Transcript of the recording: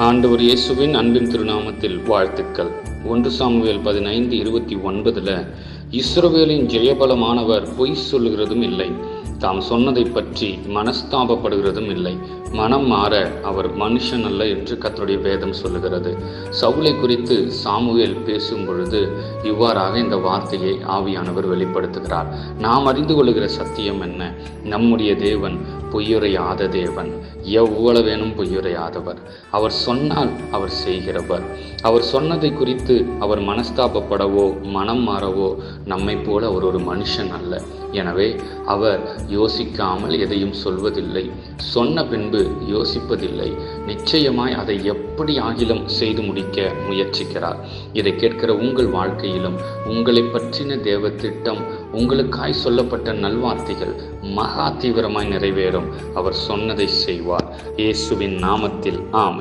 ஆண்டவர் இயேசுவின் அன்பின் திருநாமத்தில் வாழ்த்துக்கள். 1 சாமுவேல் 15:29 இஸ்ரவேலின் ஜெயபலமானவர் பொய் சொல்லுகிறதும் இல்லை, தாம் சொன்னதை பற்றி மனஸ்தாபப்படுகிறதும் இல்லை. மனம் மாற அவர் மனுஷன் அல்ல என்று கர்த்தருடைய வேதம் சொல்லுகிறது. சவுலை குறித்து சாமுவேல் பேசும் பொழுது இவ்வாறாக இந்த வார்த்தையை ஆவியானவர் வெளிப்படுத்துகிறார். நாம் அறிந்து கொள்ளுகிற சத்தியம் என்ன? நம்முடைய தேவன் பொய்யுரையாத தேவன், எவ்வளவேனும் பொய்யுரையாதவர். அவர் சொன்னால் அவர் செய்கிறவர். அவர் சொன்னதை குறித்து அவர் மனஸ்தாபப்படவோ மனம் மாறவோ நம்மை போல அவர் ஒரு மனுஷன் அல்ல. எனவே அவர் யோசிக்காமல் எதையும் சொல்வதில்லை, சொன்ன பின்பு யோசிப்பதில்லை. நிச்சயமாய் அதை எப்படி ஆகிலும் செய்து முடிக்க முயற்சிக்கிறார். இதை கேட்கிற உங்கள் வாழ்க்கையிலும் உங்களை பற்றின தேவ திட்டம், உங்களுக்காய் சொல்லப்பட்ட நல்வார்த்தைகள் மகா தீவிரமாய் நிறைவேறும். அவர் சொன்னதை செய்வார். இயேசுவின் நாமத்தில் ஆமென்.